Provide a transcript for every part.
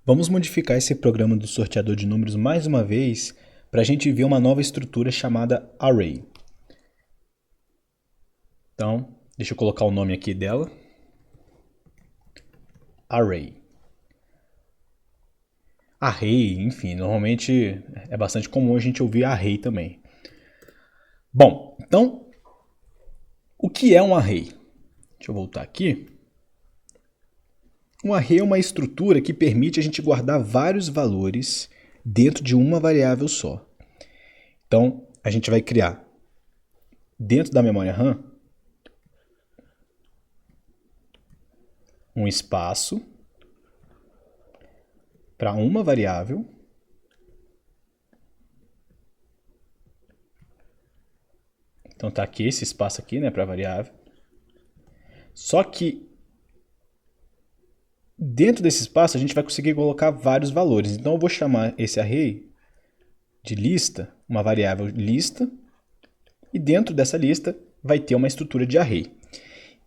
Vamos modificar esse programa do sorteador de números mais uma vez para a gente ver uma nova estrutura chamada Array. Então, deixa eu colocar o nome aqui dela. Array. Array, enfim, normalmente é bastante comum a gente ouvir array também. Bom, então, o que é um array? Deixa eu voltar aqui. Um array é uma estrutura que permite a gente guardar vários valores dentro de uma variável só. Então, a gente vai criar dentro da memória RAM um espaço para uma variável. Então tá aqui esse espaço aqui, né, para variável. Só que dentro desse espaço a gente vai conseguir colocar vários valores. Então eu vou chamar esse array de lista, uma variável lista, e dentro dessa lista vai ter uma estrutura de array.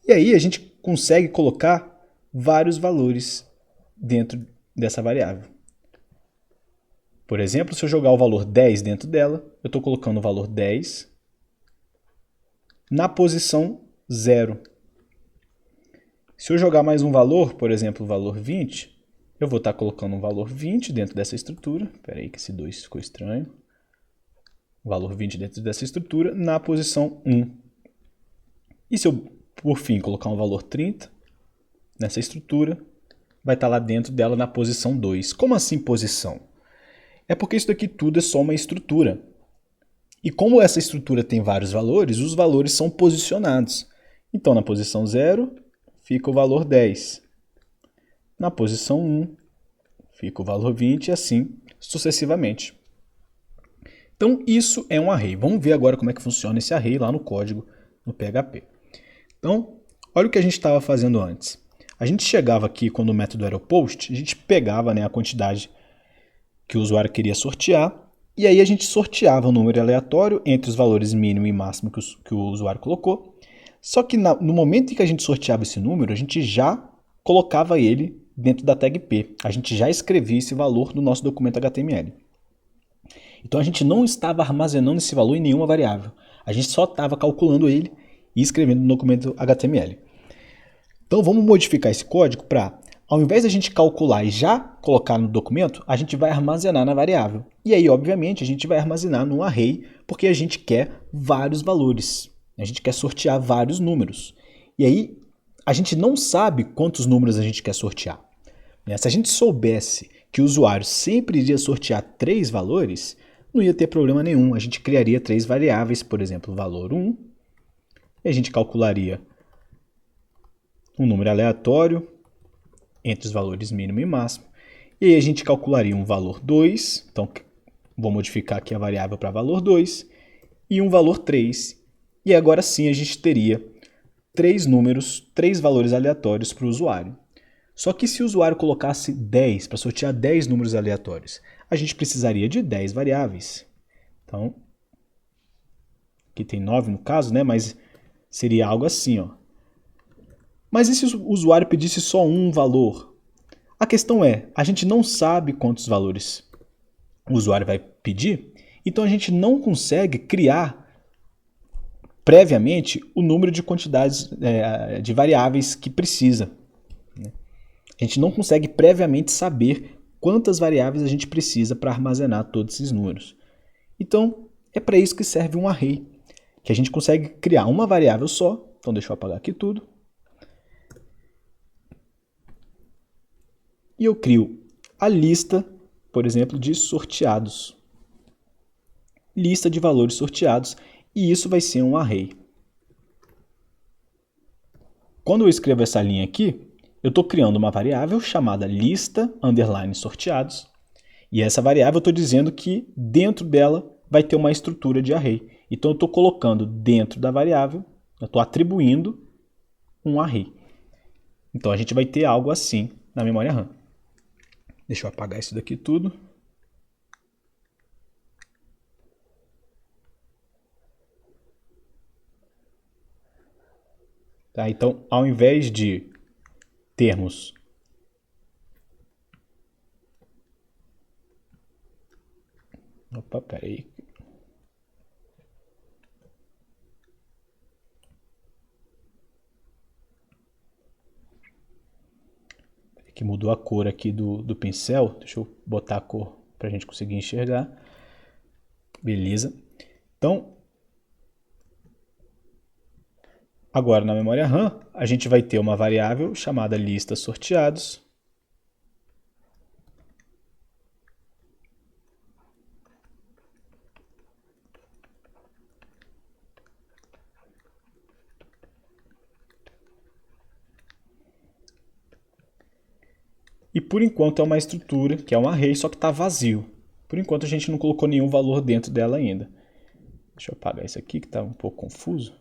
E aí a gente consegue colocar vários valores dentro dessa variável. Por exemplo, se eu jogar o valor 10 dentro dela, eu estou colocando o valor 10 na posição 0. Se eu jogar mais um valor, por exemplo, o valor 20, eu vou estar colocando um valor 20 dentro dessa estrutura. Espera aí que esse 2 ficou estranho. O valor 20 dentro dessa estrutura na posição 1. E se eu, por fim, colocar um valor 30 nessa estrutura, vai estar lá dentro dela na posição 2. Como assim posição? É porque isso daqui tudo é só uma estrutura. E como essa estrutura tem vários valores, os valores são posicionados. Então, na posição 0, fica o valor 10. Na posição 1, fica o valor 20 e assim sucessivamente. Então, isso é um array. Vamos ver agora como é que funciona esse array lá no código, no PHP. Então, olha o que a gente estava fazendo antes. A gente chegava aqui, quando o método era o post, a gente pegava, né, a quantidade que o usuário queria sortear, e aí a gente sorteava um número aleatório entre os valores mínimo e máximo que o usuário colocou. Só que no momento em que a gente sorteava esse número, a gente já colocava ele dentro da tag P. A gente já escrevia esse valor no nosso documento HTML. Então a gente não estava armazenando esse valor em nenhuma variável. A gente só estava calculando ele e escrevendo no documento HTML. Então vamos modificar esse código para, ao invés de a gente calcular e já colocar no documento, a gente vai armazenar na variável. E aí, obviamente, a gente vai armazenar no array, porque a gente quer vários valores. A gente quer sortear vários números. E aí, a gente não sabe quantos números a gente quer sortear. Se a gente soubesse que o usuário sempre iria sortear 3 valores, não ia ter problema nenhum. A gente criaria 3 variáveis, por exemplo, valor 1, e a gente calcularia um número aleatório entre os valores mínimo e máximo. E aí a gente calcularia um valor 2, então vou modificar aqui a variável para valor 2, e um valor 3. E agora sim a gente teria 3 números, 3 valores aleatórios para o usuário. Só que se o usuário colocasse 10 para sortear 10 números aleatórios, a gente precisaria de 10 variáveis. Então, aqui tem 9 no caso, né? Mas seria algo assim, ó. Mas e se o usuário pedisse só um valor? A questão é, a gente não sabe quantos valores o usuário vai pedir, então a gente não consegue criar previamente o número de quantidades de variáveis que precisa. A gente não consegue previamente saber quantas variáveis a gente precisa para armazenar todos esses números. Então, é para isso que serve um array, que a gente consegue criar uma variável só. Então, deixa eu apagar aqui tudo. E eu crio a lista, por exemplo, de sorteados. Lista de valores sorteados, e isso vai ser um array. Quando eu escrevo essa linha aqui, eu estou criando uma variável chamada lista underline sorteados, e essa variável eu estou dizendo que dentro dela vai ter uma estrutura de array. Então eu estou colocando dentro da variável, eu estou atribuindo um array. Então a gente vai ter algo assim na memória RAM. Deixa eu apagar isso daqui tudo. Tá? Então, ao invés de termos Opa, peraí. Que mudou a cor aqui do pincel. Deixa eu botar a cor para a gente conseguir enxergar. Beleza. Então, agora na memória RAM, a gente vai ter uma variável chamada lista sorteados. E por enquanto é uma estrutura, que é um array, só que está vazio. Por enquanto a gente não colocou nenhum valor dentro dela ainda. Deixa eu apagar isso aqui que está um pouco confuso.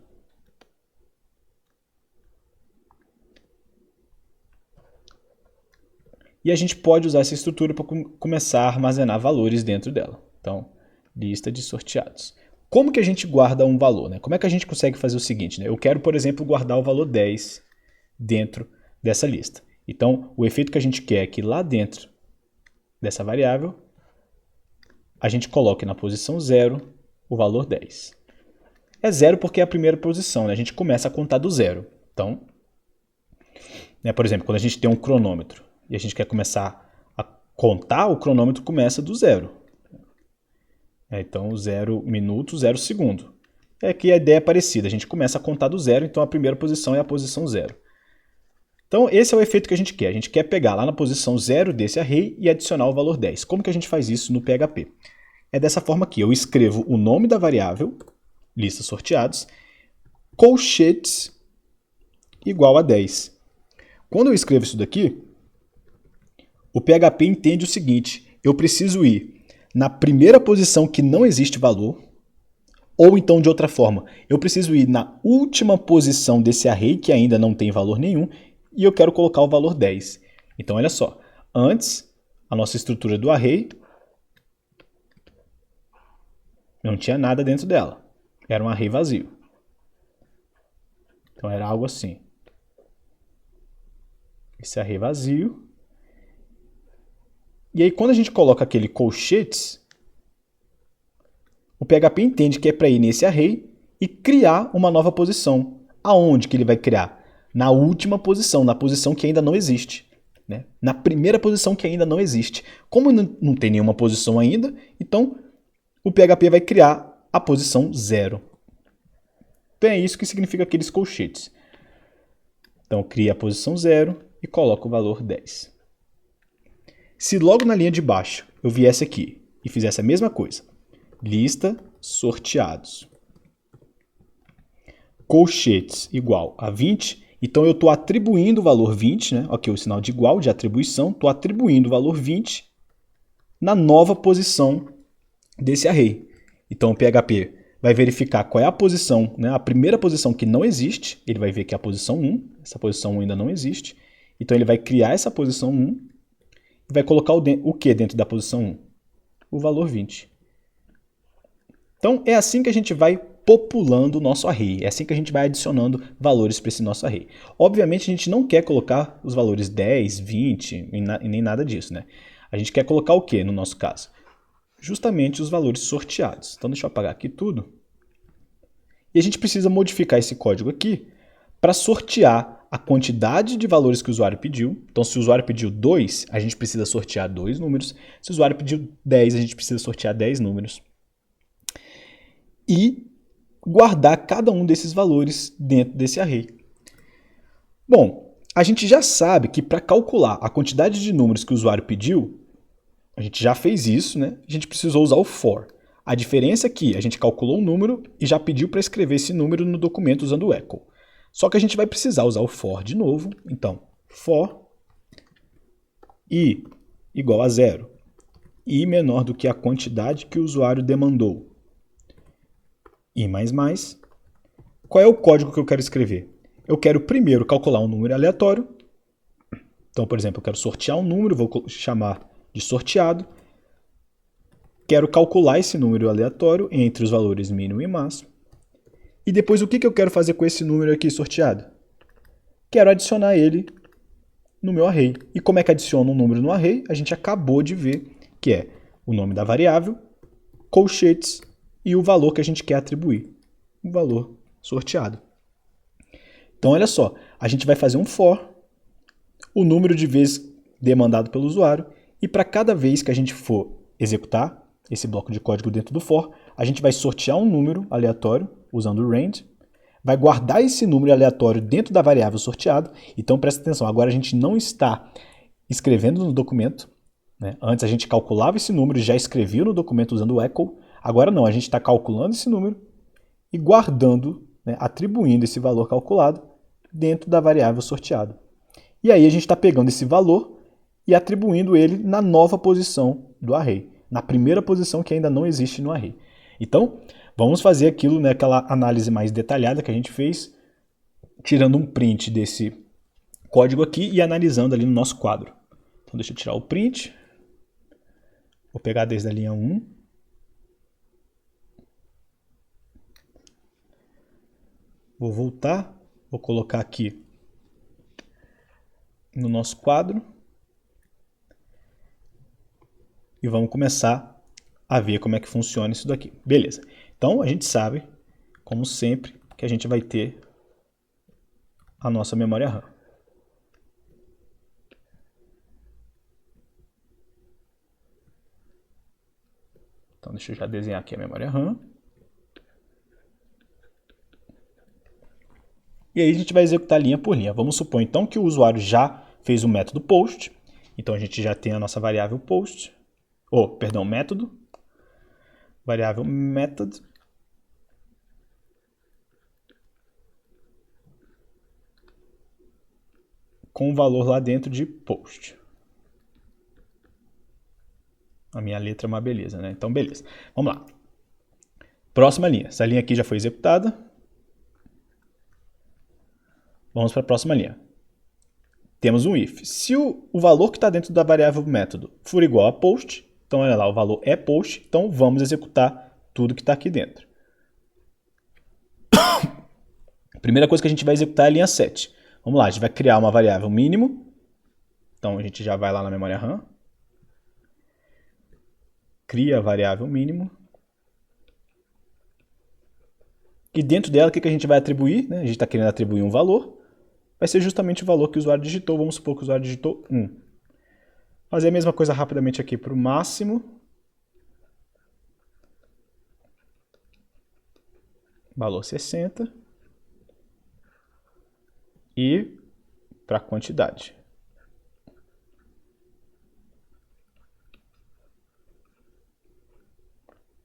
E a gente pode usar essa estrutura para começar a armazenar valores dentro dela. Então, lista de sorteados. Como que a gente guarda um valor, né? Como é que a gente consegue fazer o seguinte, né? Eu quero, por exemplo, guardar o valor 10 dentro dessa lista. Então, o efeito que a gente quer é que lá dentro dessa variável, a gente coloque na posição 0 o valor 10. É 0 porque é a primeira posição, né? A gente começa a contar do 0. Então, né, por exemplo, quando a gente tem um cronômetro e a gente quer começar a contar, o cronômetro começa do 0. Então, 0 minuto, 0 segundo. É que a ideia é parecida. A gente começa a contar do 0, então a primeira posição é a posição 0. Então, esse é o efeito que a gente quer. A gente quer pegar lá na posição 0 desse array e adicionar o valor 10. Como que a gente faz isso no PHP? É dessa forma aqui. Eu escrevo o nome da variável, lista sorteados, colchetes igual a 10. Quando eu escrevo isso daqui, o PHP entende o seguinte: eu preciso ir na primeira posição que não existe valor, ou então de outra forma, eu preciso ir na última posição desse array que ainda não tem valor nenhum, e eu quero colocar o valor 10. Então, olha só. Antes, a nossa estrutura do array não tinha nada dentro dela. Era um array vazio. Então, era algo assim. Esse array vazio. E aí, quando a gente coloca aquele colchetes, o PHP entende que é para ir nesse array e criar uma nova posição. Aonde que ele vai criar? Na última posição, na posição que ainda não existe. Né? Na primeira posição que ainda não existe. Como não tem nenhuma posição ainda, então o PHP vai criar a posição 0. Então é isso que significa aqueles colchetes. Então cria a posição 0 e coloca o valor 10. Se logo na linha de baixo eu viesse aqui e fizesse a mesma coisa, lista sorteados, colchetes igual a 20, então eu estou atribuindo o valor 20, né? Aqui o sinal de igual, de atribuição, estou atribuindo o valor 20 na nova posição desse array. Então o PHP vai verificar qual é a posição, né? A primeira posição que não existe, ele vai ver que é a posição 1, essa posição 1 ainda não existe, então ele vai criar essa posição 1 e vai colocar o que dentro da posição 1? O valor 20. Então é assim que a gente vai populando o nosso array. É assim que a gente vai adicionando valores para esse nosso array. Obviamente a gente não quer colocar os valores 10, 20 e nem nada disso, né? A gente quer colocar o que no nosso caso? Justamente os valores sorteados. Então deixa eu apagar aqui tudo. E a gente precisa modificar esse código aqui para sortear a quantidade de valores que o usuário pediu. Então se o usuário pediu 2, a gente precisa sortear 2 números. Se o usuário pediu 10, a gente precisa sortear 10 números. E guardar cada um desses valores dentro desse array. Bom, a gente já sabe que para calcular a quantidade de números que o usuário pediu, a gente já fez isso, né? A gente precisou usar o for. A diferença é que a gente calculou um número e já pediu para escrever esse número no documento usando o echo. Só que a gente vai precisar usar o for de novo. Então, for i igual a 0. I menor do que a quantidade que o usuário demandou. I mais. Qual é o código que eu quero escrever? Eu quero primeiro calcular um número aleatório. Então, por exemplo, eu quero sortear um número, vou chamar de sorteado. Quero calcular esse número aleatório entre os valores mínimo e máximo. E depois o que eu quero fazer com esse número aqui sorteado? Quero adicionar ele no meu array. E como é que adiciona um número no array? A gente acabou de ver que é o nome da variável, colchetes e o valor que a gente quer atribuir, o valor sorteado. Então, olha só, a gente vai fazer um for, o número de vezes demandado pelo usuário, e para cada vez que a gente for executar esse bloco de código dentro do for, a gente vai sortear um número aleatório usando o range, vai guardar esse número aleatório dentro da variável sorteado. Então, presta atenção, agora a gente não está escrevendo no documento, né? Antes a gente calculava esse número e já escrevia no documento usando o echo. Agora não, a gente está calculando esse número e guardando, né, atribuindo esse valor calculado dentro da variável sorteado. E aí a gente está pegando esse valor e atribuindo ele na nova posição do array, na primeira posição que ainda não existe no array. Então, vamos fazer aquilo, né, aquela análise mais detalhada que a gente fez, tirando um print desse código aqui e analisando ali no nosso quadro. Então, deixa eu tirar o print. Vou pegar desde a linha 1. Vou voltar, vou colocar aqui no nosso quadro e vamos começar a ver como é que funciona isso daqui. Beleza. Então, a gente sabe, como sempre, que a gente vai ter a nossa memória RAM. Então, deixa eu já desenhar aqui a memória RAM. E aí a gente vai executar linha por linha. Vamos supor então que o usuário já fez o método post. Então a gente já tem a nossa variável post. Método. Variável method. Com o valor lá dentro de post. A minha letra é uma beleza, né? Então beleza. Vamos lá. Próxima linha. Essa linha aqui já foi executada. Vamos para a próxima linha. Temos um if. Se o valor que está dentro da variável método for igual a post, então olha lá, o valor é post, então vamos executar tudo que está aqui dentro. A primeira coisa que a gente vai executar é a linha 7. Vamos lá, a gente vai criar uma variável mínimo. Então a gente já vai lá na memória RAM. Cria a variável mínimo. E dentro dela, o que a gente vai atribuir? A gente está querendo atribuir um valor. Vai ser justamente o valor que o usuário digitou. Vamos supor que o usuário digitou 1. Fazer a mesma coisa rapidamente aqui para o máximo. Valor 60. E para a quantidade.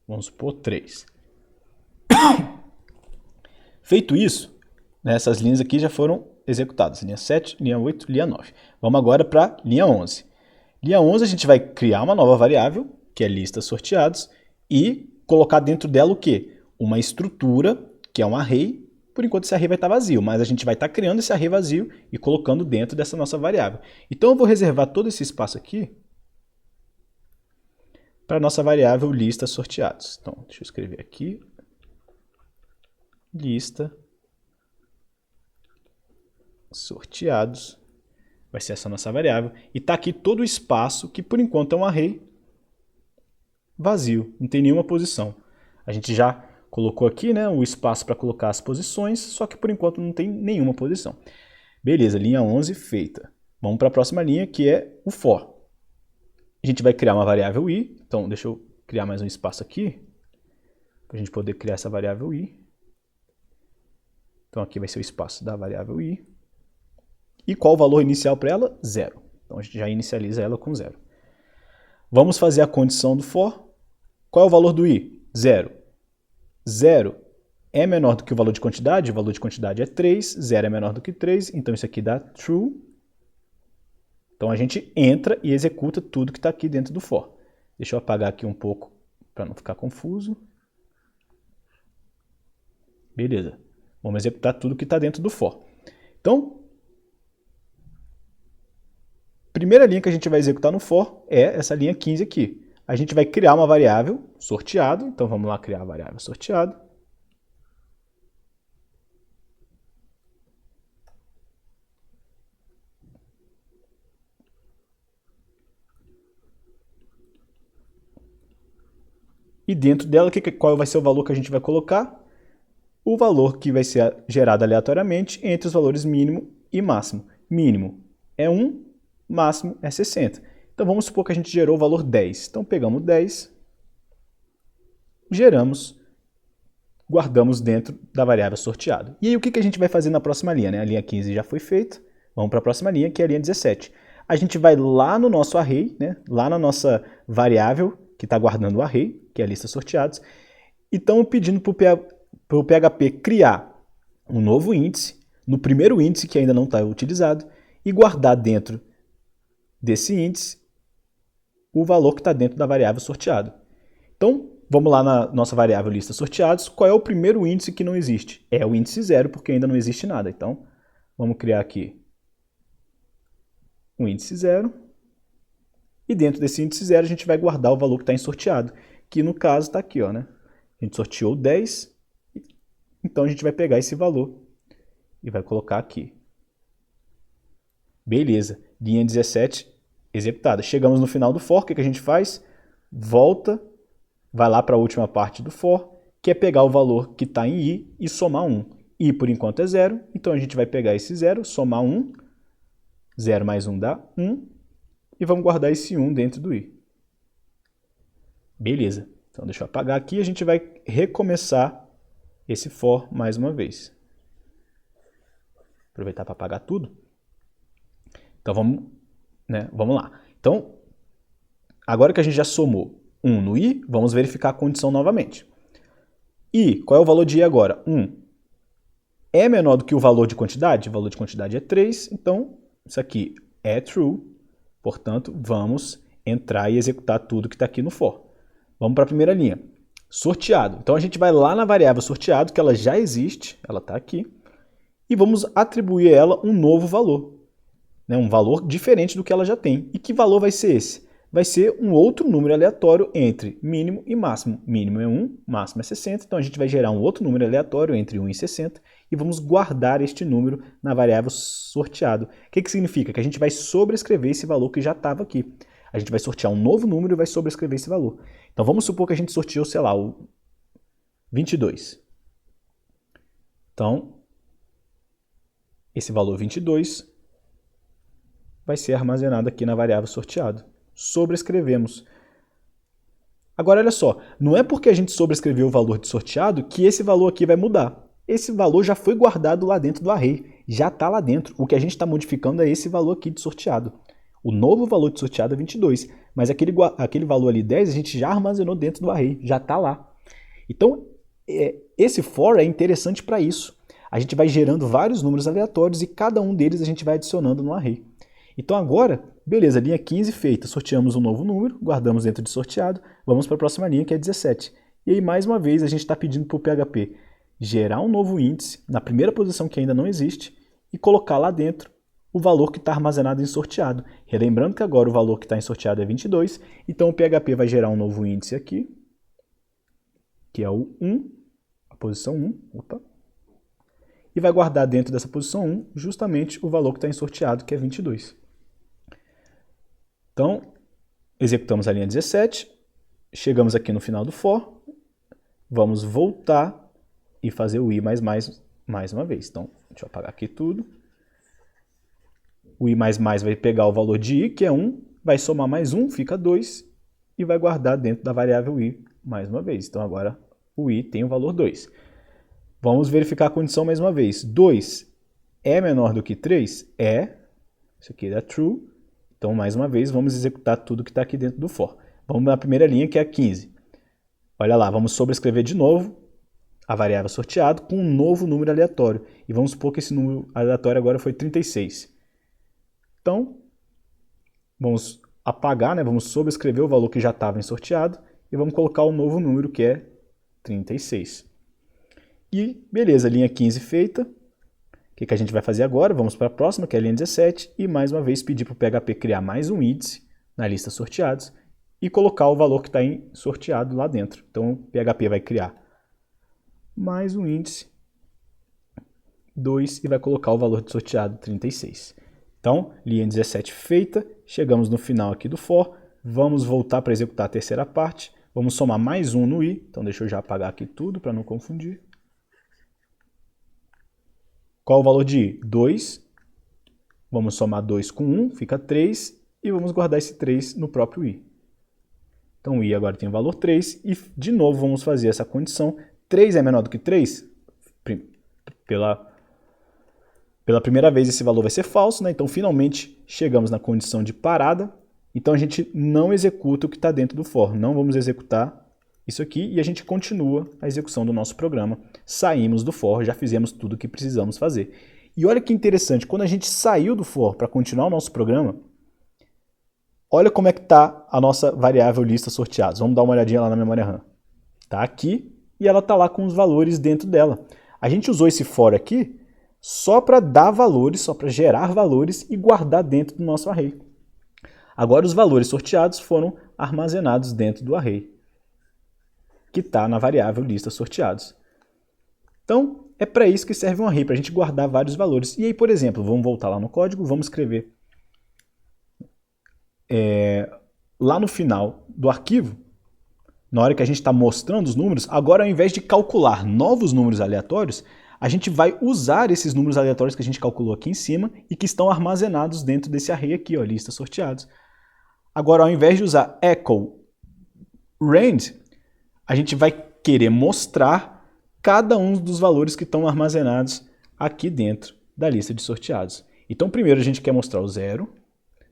Vamos supor 3. Feito isso, essas linhas aqui já foram executadas. Linha 7, linha 8, linha 9. Vamos agora para linha 11. Linha 11 a gente vai criar uma nova variável, que é lista sorteados, e colocar dentro dela o quê? Uma estrutura, que é um array. Por enquanto esse array vai estar vazio, mas a gente vai estar criando esse array vazio e colocando dentro dessa nossa variável. Então eu vou reservar todo esse espaço aqui para a nossa variável lista sorteados. Então, deixa eu escrever aqui. Lista sorteados. Vai ser essa nossa variável. E está aqui todo o espaço, que por enquanto é um array vazio, não tem nenhuma posição. A gente já colocou aqui, né, o espaço para colocar as posições, só que por enquanto não tem nenhuma posição. Beleza, linha 11 feita. Vamos para a próxima linha, que é o for. A gente vai criar uma variável i. Então, deixa eu criar mais um espaço aqui, para a gente poder criar essa variável i. Então, aqui vai ser o espaço da variável i. E qual o valor inicial para ela? 0. Então, a gente já inicializa ela com 0. Vamos fazer a condição do for. Qual é o valor do i? 0. 0 é menor do que o valor de quantidade é 3, 0 é menor do que 3, então isso aqui dá true. Então a gente entra e executa tudo que está aqui dentro do for. Deixa eu apagar aqui um pouco para não ficar confuso. Beleza. Vamos executar tudo que está dentro do for. Então, primeira linha que a gente vai executar no for é essa linha 15 aqui. A gente vai criar uma variável sorteado. Então vamos lá criar a variável sorteado. E dentro dela, qual vai ser o valor que a gente vai colocar? O valor que vai ser gerado aleatoriamente entre os valores mínimo e máximo. Mínimo é 1, máximo é 60. Então vamos supor que a gente gerou o valor 10. Então pegamos 10, geramos, guardamos dentro da variável sorteado. E aí o que a gente vai fazer na próxima linha? A linha 15 já foi feita, vamos para a próxima linha, que é a linha 17. A gente vai lá no nosso array, lá na nossa variável que está guardando o array, que é a lista sorteados, e estamos pedindo para o PHP criar um novo índice, no primeiro índice que ainda não está utilizado, e guardar dentro desse índice o valor que está dentro da variável sorteado. Então, vamos lá na nossa variável lista sorteados. Qual é o primeiro índice que não existe? É o índice 0, porque ainda não existe nada. Então, vamos criar aqui um índice 0. E dentro desse índice 0, a gente vai guardar o valor que está em sorteado, que no caso está aqui. A gente sorteou 10, então a gente vai pegar esse valor e vai colocar aqui. Beleza, linha 17 executada. Chegamos no final do for, o que a gente faz? Volta, vai lá para a última parte do for, que é pegar o valor que está em i e somar 1. I por enquanto é 0, então a gente vai pegar esse 0, somar 1, 0 mais 1 dá 1, e vamos guardar esse 1 dentro do i. Beleza, então deixa eu apagar aqui e a gente vai recomeçar esse for mais uma vez. Aproveitar para apagar tudo. Então vamos lá. Então, agora que a gente já somou 1 no i, vamos verificar a condição novamente. I, qual é o valor de i agora? 1. É menor do que o valor de quantidade? O valor de quantidade é 3, então isso aqui é true. Portanto, vamos entrar e executar tudo que está aqui no for. Vamos para a primeira linha. Sorteado. Então a gente vai lá na variável sorteado, que ela já existe, ela está aqui, e vamos atribuir a ela um novo valor. Um valor diferente do que ela já tem. E que valor vai ser esse? Vai ser um outro número aleatório entre mínimo e máximo. Mínimo é 1, máximo é 60, então a gente vai gerar um outro número aleatório entre 1 e 60 e vamos guardar este número na variável sorteado. O que significa? Que a gente vai sobrescrever esse valor que já estava aqui. A gente vai sortear um novo número e vai sobrescrever esse valor. Então vamos supor que a gente sorteou, sei lá, o 22. Então, esse valor 22 vai ser armazenado aqui na variável sorteado. Sobrescrevemos. Agora, olha só, não é porque a gente sobrescreveu o valor de sorteado que esse valor aqui vai mudar. Esse valor já foi guardado lá dentro do array, já está lá dentro. O que a gente está modificando é esse valor aqui de sorteado. O novo valor de sorteado é 22, mas aquele valor ali 10 a gente já armazenou dentro do array, já está lá. Então, esse for é interessante para isso. A gente vai gerando vários números aleatórios e cada um deles a gente vai adicionando no array. Então agora, beleza, linha 15 feita, sorteamos um novo número, guardamos dentro de sorteado, vamos para a próxima linha que é 17. E aí mais uma vez a gente está pedindo para o PHP gerar um novo índice na primeira posição que ainda não existe e colocar lá dentro o valor que está armazenado em sorteado. Relembrando que agora o valor que está em sorteado é 22, então o PHP vai gerar um novo índice aqui, que é o 1, a posição 1, e vai guardar dentro dessa posição 1 justamente o valor que está em sorteado, que é 22. Então, executamos a linha 17, chegamos aqui no final do for, vamos voltar e fazer o i mais uma vez. Então, deixa eu apagar aqui tudo. O i vai pegar o valor de i, que é 1, vai somar mais 1, fica 2, e vai guardar dentro da variável i mais uma vez. Então, agora o i tem o valor 2. Vamos verificar a condição mais uma vez. 2 é menor do que 3? É. Isso aqui é true. Então, mais uma vez, vamos executar tudo que está aqui dentro do for. Vamos na primeira linha, que é a 15. Olha lá, vamos sobrescrever de novo a variável sorteado com um novo número aleatório. E vamos supor que esse número aleatório agora foi 36. Então, vamos apagar, vamos sobrescrever o valor que já estava em sorteado e vamos colocar um novo número que é 36. E beleza, linha 15 feita. O que a gente vai fazer agora? Vamos para a próxima, que é a linha 17, e mais uma vez pedir para o PHP criar mais um índice na lista sorteados e colocar o valor que está em sorteado lá dentro. Então o PHP vai criar mais um índice 2 e vai colocar o valor de sorteado 36. Então, linha 17 feita, chegamos no final aqui do for, vamos voltar para executar a terceira parte, Vamos somar mais 1 no i. Então deixa eu já apagar aqui tudo para não confundir. Qual o valor de i? 2. Vamos somar 2 com 1, fica 3. E vamos guardar esse 3 no próprio i. Então o i agora tem o valor 3. E de novo vamos fazer essa condição. 3 é menor do que 3? Pela primeira vez esse valor vai ser falso, né? Então finalmente chegamos na condição de parada. Então a gente não executa o que está dentro do for. Não vamos executar isso aqui e a gente continua a execução do nosso programa. Saímos do for, já fizemos tudo o que precisamos fazer. E olha que interessante, quando a gente saiu do for para continuar o nosso programa, olha como é que está a nossa variável lista sorteados. Vamos dar uma olhadinha lá na memória RAM. Está aqui e ela está lá com os valores dentro dela. A gente usou esse for aqui só para dar valores, só para gerar valores e guardar dentro do nosso array. Agora os valores sorteados foram armazenados dentro do array, que está na variável lista sorteados. Então, é para isso que serve um array, para a gente guardar vários valores. E aí, por exemplo, vamos voltar lá no código, vamos escrever lá no final do arquivo, na hora que a gente está mostrando os números, agora ao invés de calcular novos números aleatórios, a gente vai usar esses números aleatórios que a gente calculou aqui em cima e que estão armazenados dentro desse array aqui, ó, lista sorteados. Agora, ao invés de usar echo rand, a gente vai querer mostrar cada um dos valores que estão armazenados aqui dentro da lista de sorteados. Então, primeiro a gente quer mostrar o 0,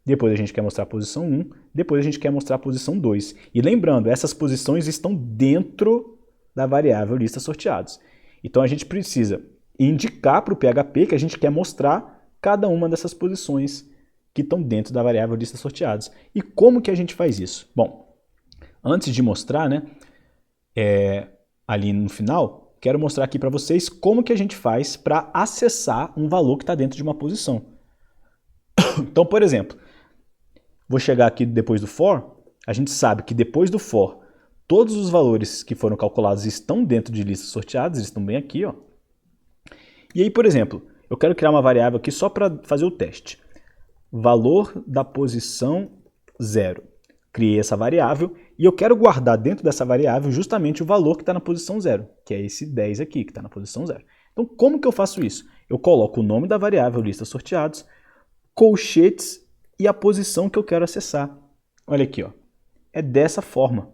depois a gente quer mostrar a posição 1, depois a gente quer mostrar a posição 2. E lembrando, essas posições estão dentro da variável lista sorteados. Então, a gente precisa indicar para o PHP que a gente quer mostrar cada uma dessas posições que estão dentro da variável lista sorteados. E como que a gente faz isso? Bom, antes de mostrar, né, ali no final, quero mostrar aqui para vocês como que a gente faz para acessar um valor que está dentro de uma posição. Então, por exemplo, vou chegar aqui depois do for, a gente sabe que depois do for, todos os valores que foram calculados estão dentro de listas sorteadas, eles estão bem aqui, ó. E aí, por exemplo, eu quero criar uma variável aqui só para fazer o teste. Valor da posição 0. Criei essa variável e eu quero guardar dentro dessa variável justamente o valor que está na posição 0, que é esse 10 aqui, que está na posição 0. Então, como que eu faço isso? Eu coloco o nome da variável lista sorteados, colchetes e a posição que eu quero acessar. Olha aqui, ó. É dessa forma.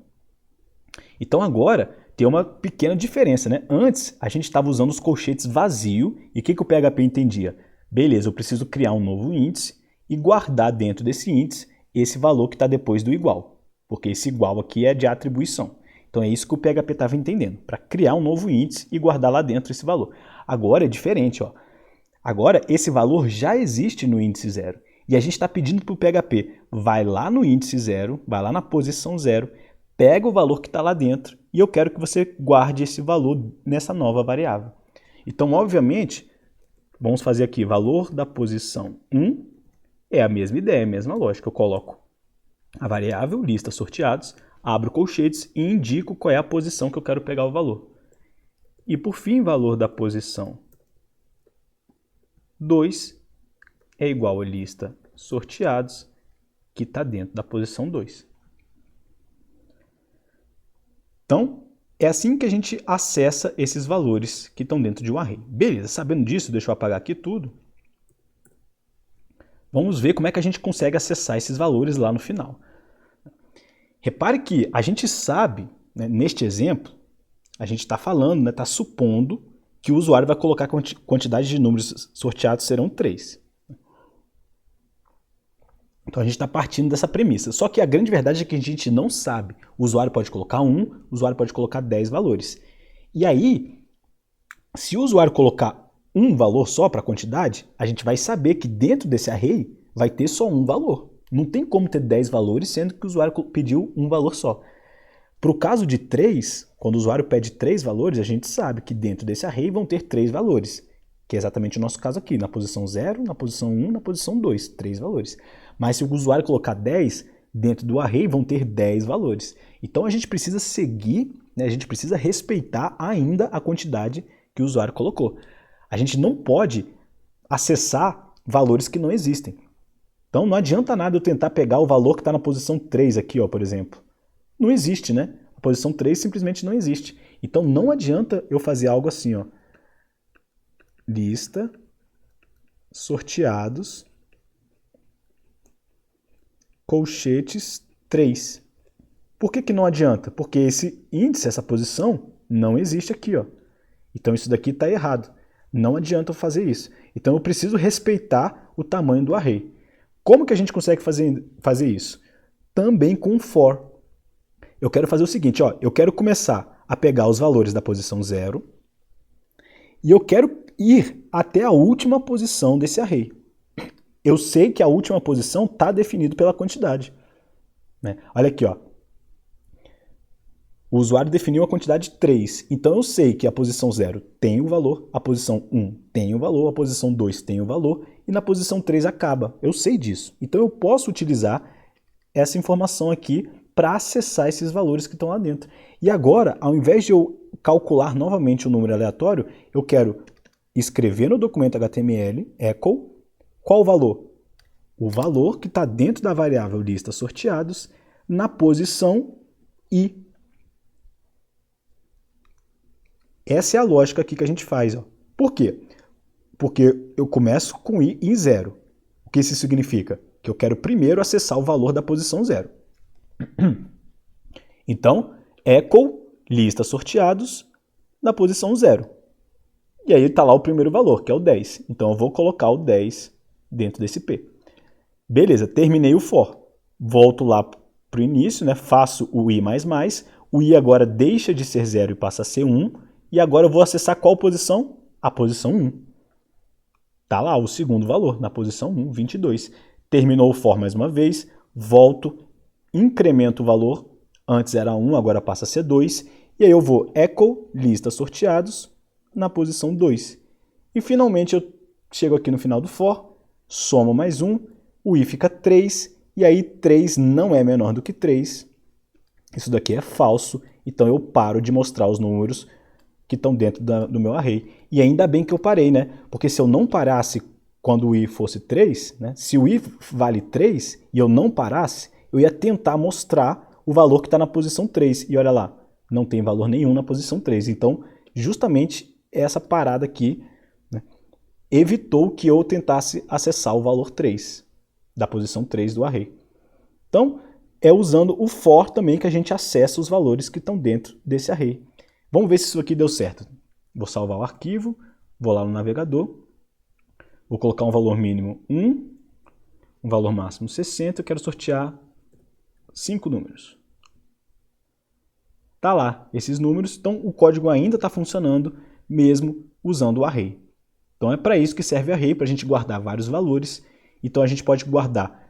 Então agora tem uma pequena diferença, né? Antes a gente estava usando os colchetes vazio e o que o PHP entendia? Beleza, eu preciso criar um novo índice e guardar dentro desse índice esse valor que está depois do igual, porque esse igual aqui é de atribuição. Então é isso que o PHP estava entendendo, para criar um novo índice e guardar lá dentro esse valor. Agora é diferente, ó. Agora esse valor já existe no índice 0 e a gente está pedindo para o PHP, vai lá no índice 0, vai lá na posição 0, pega o valor que está lá dentro e eu quero que você guarde esse valor nessa nova variável. Então, obviamente, vamos fazer aqui valor da posição 1, é a mesma ideia, a mesma lógica. Eu coloco a variável lista sorteados, abro colchetes e indico qual é a posição que eu quero pegar o valor. E por fim, valor da posição 2 é igual a lista sorteados, que está dentro da posição 2. Então, é assim que a gente acessa esses valores que estão dentro de um array. Beleza, sabendo disso, deixa eu apagar aqui tudo. Vamos ver como é que a gente consegue acessar esses valores lá no final. Repare que a gente sabe, né, neste exemplo, a gente está falando, está supondo que o usuário vai colocar a quantidade de números sorteados serão 3. Então a gente está partindo dessa premissa. Só que a grande verdade é que a gente não sabe. O usuário pode colocar 1, o usuário pode colocar 10 valores. E aí, se o usuário colocar um valor só para a quantidade, a gente vai saber que dentro desse array vai ter só um valor. Não tem como ter 10 valores, sendo que o usuário pediu um valor só. Para o caso de 3, quando o usuário pede 3 valores, a gente sabe que dentro desse array vão ter 3 valores, que é exatamente o nosso caso aqui, na posição 0, na posição 1, na posição 2, 3 valores. Mas se o usuário colocar 10, dentro do array vão ter 10 valores. Então a gente precisa seguir, né, a gente precisa respeitar ainda a quantidade que o usuário colocou. A gente não pode acessar valores que não existem. Então não adianta nada eu tentar pegar o valor que está na posição 3 aqui, ó, por exemplo. Não existe, né? posição 3 simplesmente não existe. Então não adianta eu fazer algo assim, ó. Lista, sorteados, colchetes 3. Por que não adianta? Porque esse índice, essa posição, não existe aqui, ó. Então isso daqui está errado. Não adianta eu fazer isso. Então eu preciso respeitar o tamanho do array. Como que a gente consegue fazer isso? Também com for. Eu quero fazer o seguinte, ó, eu quero começar a pegar os valores da posição 0 e eu quero ir até a última posição desse array. Eu sei que a última posição está definida pela quantidade, né? Olha aqui, ó. O usuário definiu a quantidade 3, então eu sei que a posição 0 tem o valor, a posição 1 tem o valor, a posição 2 tem o valor e na posição 3 acaba. Eu sei disso. Então eu posso utilizar essa informação aqui para acessar esses valores que estão lá dentro. E agora, ao invés de eu calcular novamente o número aleatório, eu quero escrever no documento HTML, echo, qual o valor? O valor que está dentro da variável lista sorteados na posição i. Essa é a lógica aqui que a gente faz. Ó. Por quê? Porque eu começo com i em 0. O que isso significa? Que eu quero primeiro acessar o valor da posição 0. Então, echo lista sorteados na posição 0. E aí está lá o primeiro valor, que é o 10. Então eu vou colocar o 10 dentro desse P. Beleza, terminei o for. Volto lá para o início, né? Faço o i++. O i agora deixa de ser 0 e passa a ser 1. E agora eu vou acessar qual posição? A posição 1. Está lá o segundo valor, na posição 1, 22. Terminou o for mais uma vez, volto, incremento o valor, antes era 1, agora passa a ser 2, e aí eu vou echo lista sorteados na posição 2. E finalmente eu chego aqui no final do for, somo mais 1, o i fica 3, e aí 3 não é menor do que 3. Isso daqui é falso, então eu paro de mostrar os números que estão dentro do meu array. E ainda bem que eu parei, né? Porque se eu não parasse quando o i fosse 3, né? Se o i vale 3 e eu não parasse, eu ia tentar mostrar o valor que está na posição 3. E olha lá, não tem valor nenhum na posição 3. Então, justamente essa parada aqui, né, evitou que eu tentasse acessar o valor 3, da posição 3 do array. Então, é usando o for também que a gente acessa os valores que estão dentro desse array. Vamos ver se isso aqui deu certo. Vou salvar o arquivo, vou lá no navegador, vou colocar um valor mínimo 1, um valor máximo 60, eu quero sortear 5 números. Tá lá, esses números, então o código ainda está funcionando mesmo usando o array. Então é para isso que serve o array, para a gente guardar vários valores. Então a gente pode guardar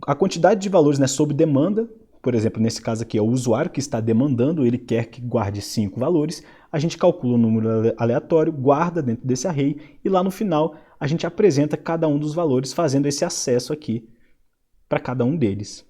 a quantidade de valores, né, sob demanda. Por exemplo, nesse caso aqui é o usuário que está demandando, ele quer que guarde 5 valores, a gente calcula o número aleatório, guarda dentro desse array e lá no final a gente apresenta cada um dos valores fazendo esse acesso aqui para cada um deles.